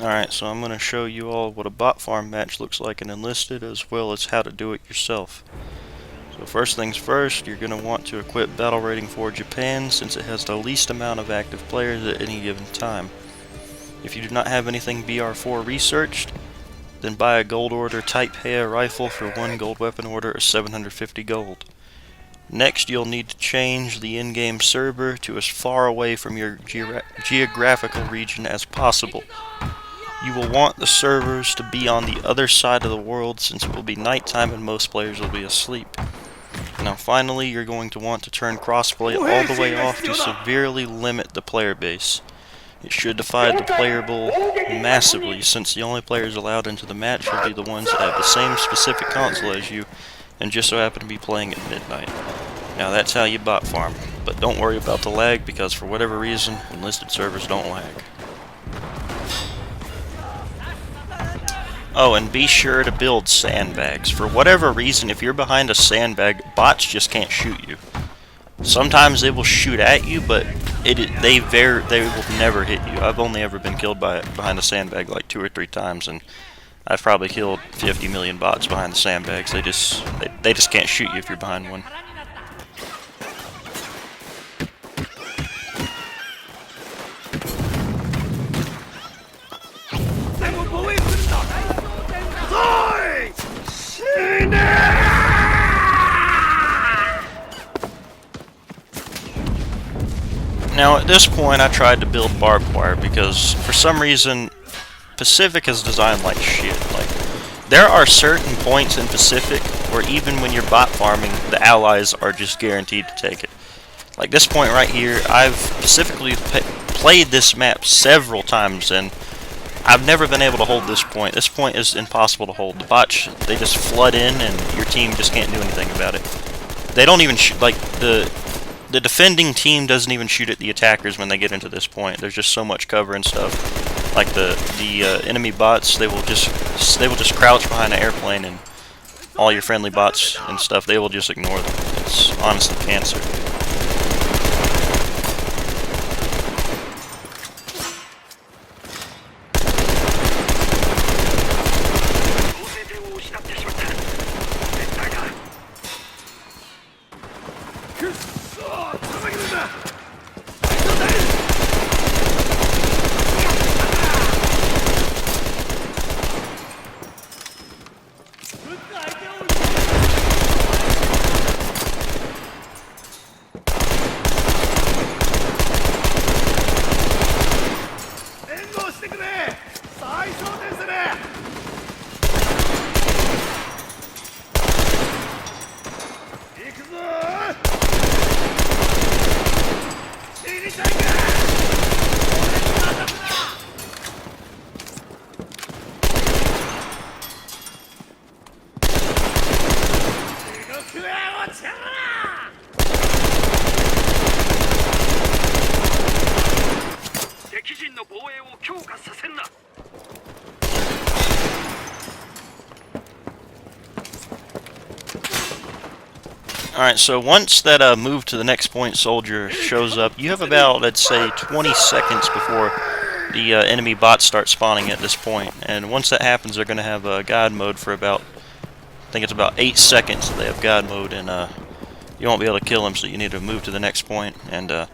Alright, so I'm going to show you all what a bot farm match looks like in Enlisted, as well as how to do it yourself. So first things first, you're going to want to equip Battle Rating for Japan, since it has the least amount of active players at any given time. If you do not have anything BR4 researched, then buy a gold order Type Heia rifle for 1 gold weapon order or 750 gold. Next, you'll need to change the in-game server to as far away from your geographical region as possible. You will want the servers to be on the other side of the world, since it will be nighttime and most players will be asleep. Now finally, you're going to want to turn crossplay all the way off to severely limit the player base. It should divide the player pool massively, since the only players allowed into the match will be the ones that have the same specific console as you and just so happen to be playing at midnight. Now that's how you bot farm, but don't worry about the lag, because for whatever reason, Enlisted servers don't lag. Oh, and be sure to build sandbags. For whatever reason, if you're behind a sandbag, bots just can't shoot you. Sometimes they will shoot at you, but they will never hit you. I've only ever been killed behind a sandbag like 2 or 3 times, and I've probably killed 50 million bots behind the sandbags. They just can't shoot you if you're behind one. Now at this point I tried to build barbed wire because for some reason Pacific is designed like shit. Like, there are certain points in Pacific where even when you're bot farming, the allies are just guaranteed to take it. Like this point right here, I've specifically played this map several times and I've never been able to hold this point. This point is impossible to hold. The bots, they just flood in and your team just can't do anything about it. They don't even shoot, like, the defending team doesn't even shoot at the attackers when they get into this point. There's just so much cover and stuff. Like the enemy bots, they will just crouch behind an airplane, and all your friendly bots and stuff, they will just ignore them. It's honestly cancer. Alright, so once that move to the next point soldier shows up, you have about, let's say, 20 seconds before the enemy bots start spawning at this point. And once that happens, they're going to have God mode for about, I think it's about 8 seconds that they have God mode, and you won't be able to kill them, so you need to move to the next point. And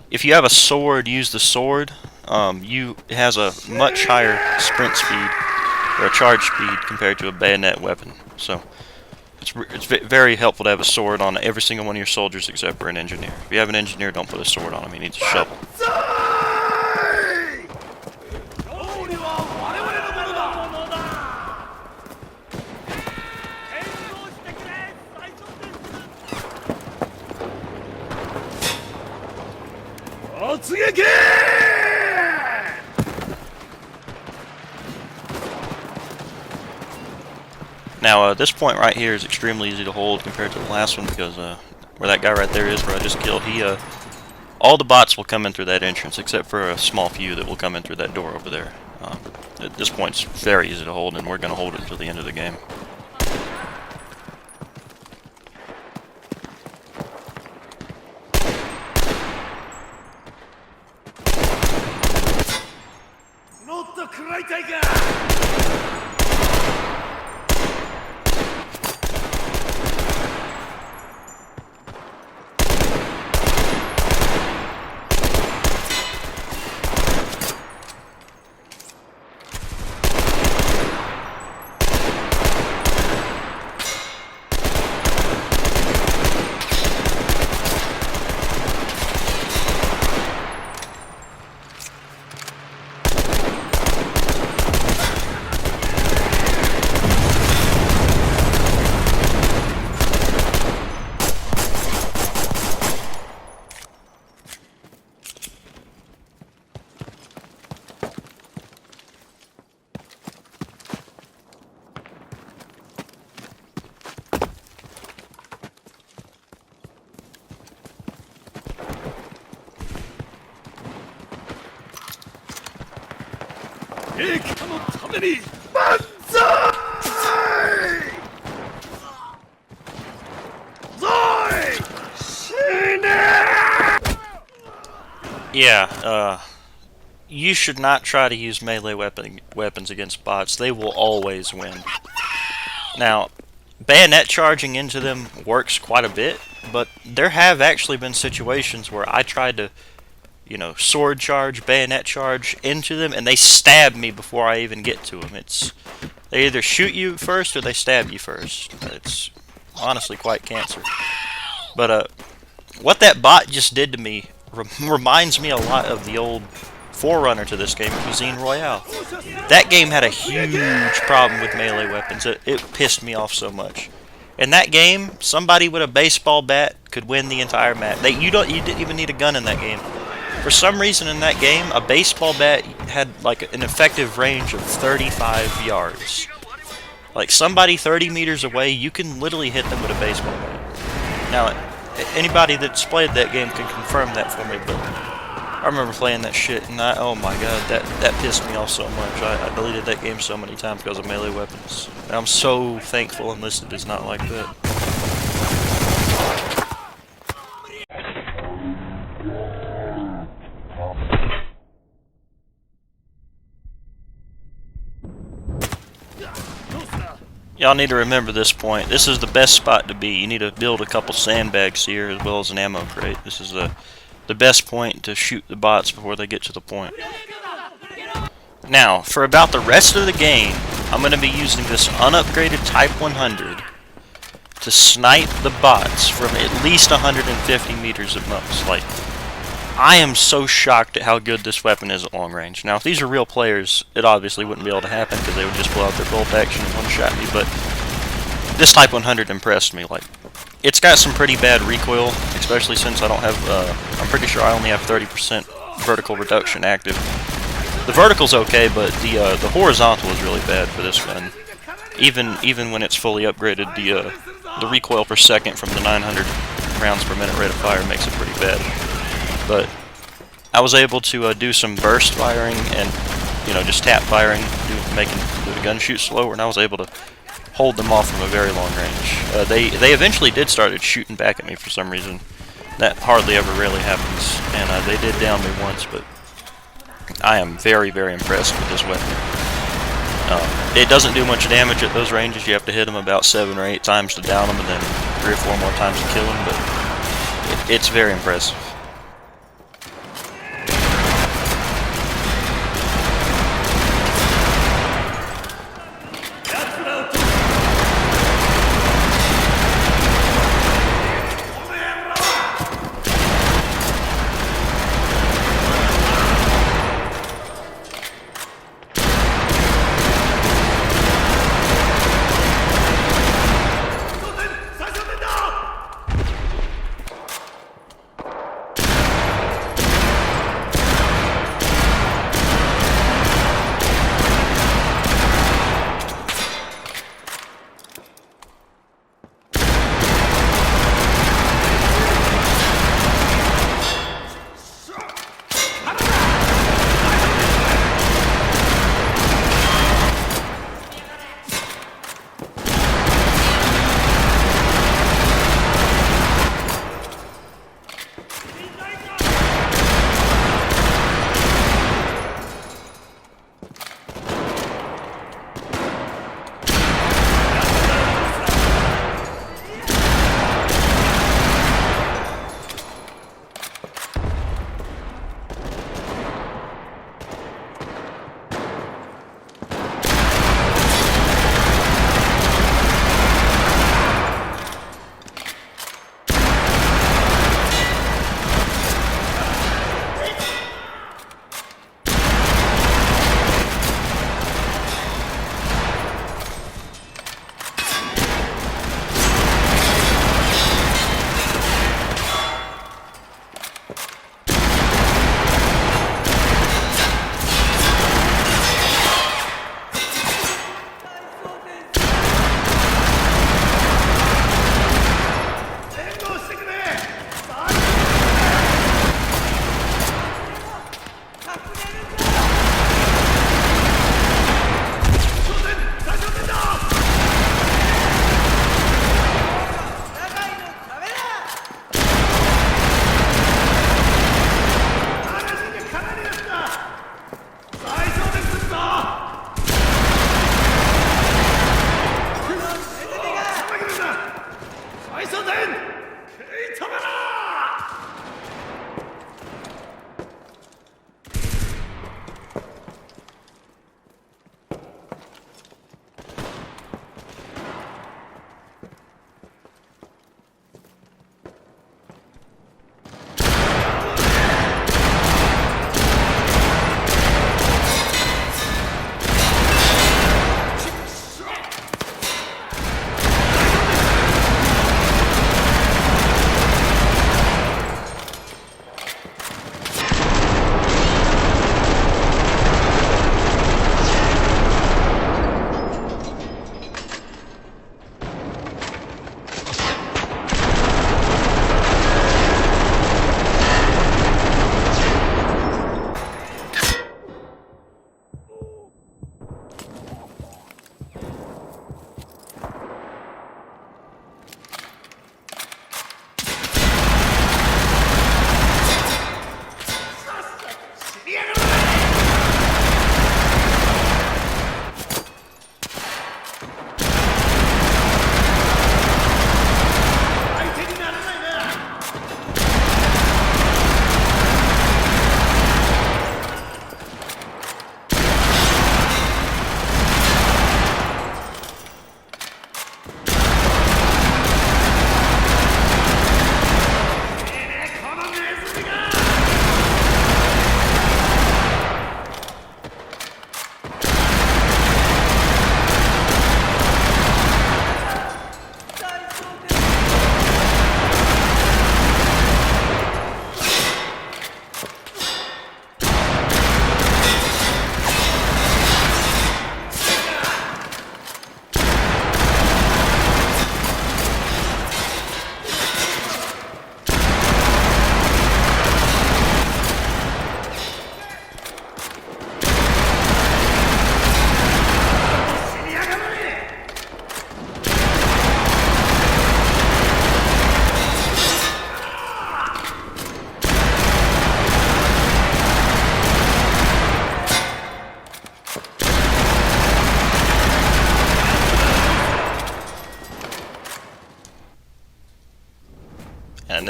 if you have a sword, use the sword. It has a much higher sprint speed, or a charge speed, compared to a bayonet weapon. So it's very helpful to have a sword on every single one of your soldiers except for an engineer. If you have an engineer, don't put a sword on him. He needs a shovel. Now, this point right here is extremely easy to hold compared to the last one, because where that guy right there is, where I just killed, all the bots will come in through that entrance, except for a small few that will come in through that door over there. At this point, it's very easy to hold, and we're going to hold it until the end of the game. Yeah, you should not try to use melee weapons against bots. They will always win. Now, bayonet charging into them works quite a bit, but there have actually been situations where I tried to, sword charge, bayonet charge into them, and they stab me before I even get to them. They either shoot you first or they stab you first. It's honestly quite cancer. But what that bot just did to me reminds me a lot of the old forerunner to this game, Cuisine Royale. That game had a huge problem with melee weapons. It pissed me off so much. In that game, somebody with a baseball bat could win the entire match. You didn't even need a gun in that game. For some reason in that game, a baseball bat had like an effective range of 35 yards. Like somebody 30 meters away, you can literally hit them with a baseball bat. Now, anybody that's played that game can confirm that for me, but I remember playing that shit, and oh my god, that pissed me off so much. I deleted that game so many times because of melee weapons. And I'm so thankful Enlisted is not like that. Y'all need to remember this point. This is the best spot to be. You need to build a couple sandbags here as well as an ammo crate. This is the best point to shoot the bots before they get to the point. Now, for about the rest of the game, I'm going to be using this unupgraded Type 100 to snipe the bots from at least 150 meters at most. Like, I am so shocked at how good this weapon is at long range. Now, if these are real players, it obviously wouldn't be able to happen because they would just pull out their bolt action and one-shot me, but this Type 100 impressed me. Like, it's got some pretty bad recoil, especially since I don't have, I'm pretty sure I only have 30% vertical reduction active. The vertical's okay, but the horizontal is really bad for this gun. Even when it's fully upgraded, the recoil per second from the 900 rounds per minute rate of fire makes it pretty bad. But I was able to do some burst firing and just tap firing, making the gun shoot slower, and I was able to hold them off from a very long range. They eventually did start shooting back at me for some reason. That hardly ever really happens, and they did down me once, but I am very, very impressed with this weapon. It doesn't do much damage at those ranges. You have to hit them about 7 or 8 times to down them, and then 3 or 4 more times to kill them, but it's very impressive.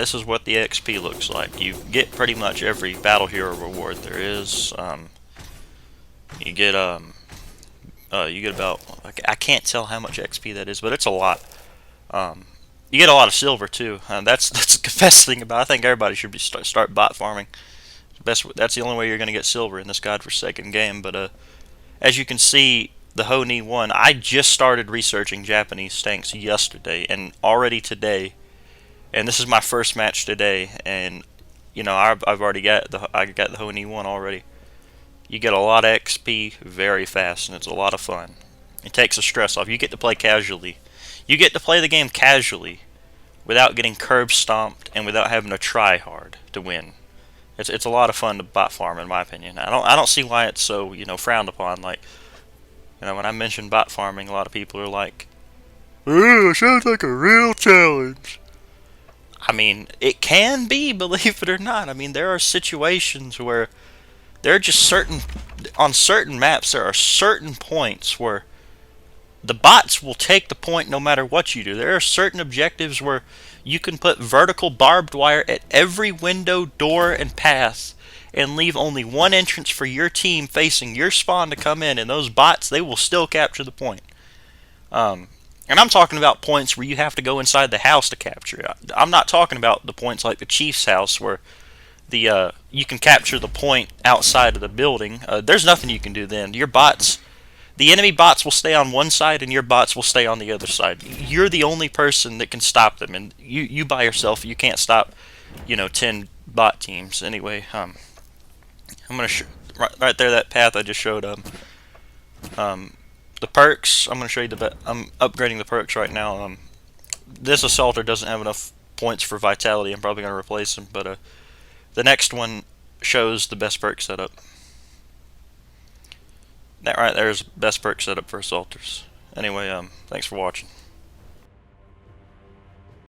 this is what the XP looks like. You get pretty much every battle hero reward there is. You get about, I can't tell how much XP that is, but it's a lot. You get a lot of silver too. That's the best thing about it. I think everybody should be start bot farming. That's the only way you're going to get silver in this godforsaken game. But as you can see, the Ho-Ni won. I just started researching Japanese tanks yesterday, and already today, and this is my first match today, and you know I've already got the Ho-Ni 1 already. You get a lot of XP very fast, and it's a lot of fun. It takes the stress off. You get to play casually. You get to play the game casually without getting curb stomped and without having to try hard to win. It's a lot of fun to bot farm, in my opinion. I don't see why it's so frowned upon. Like, when I mention bot farming, a lot of people are like, "Ooh, it sounds like a real challenge." I mean, it can be, believe it or not. I mean, there are situations where there are just on certain maps, there are certain points where the bots will take the point no matter what you do. There are certain objectives where you can put vertical barbed wire at every window, door, and path and leave only one entrance for your team facing your spawn to come in, and those bots, they will still capture the point. And I'm talking about points where you have to go inside the house to capture it. I'm not talking about the points like the Chief's house where you can capture the point outside of the building. There's nothing you can do then. The enemy bots will stay on one side and your bots will stay on the other side. You're the only person that can stop them, and you by yourself, you can't stop 10 bot teams. Anyway, I'm gonna right there, that path I just showed. The perks, I'm gonna show you I'm upgrading the perks right now. This assaulter doesn't have enough points for vitality. I'm probably gonna replace him, but the next one shows the best perk setup. That right there is best perk setup for assaulters. Anyway, thanks for watching.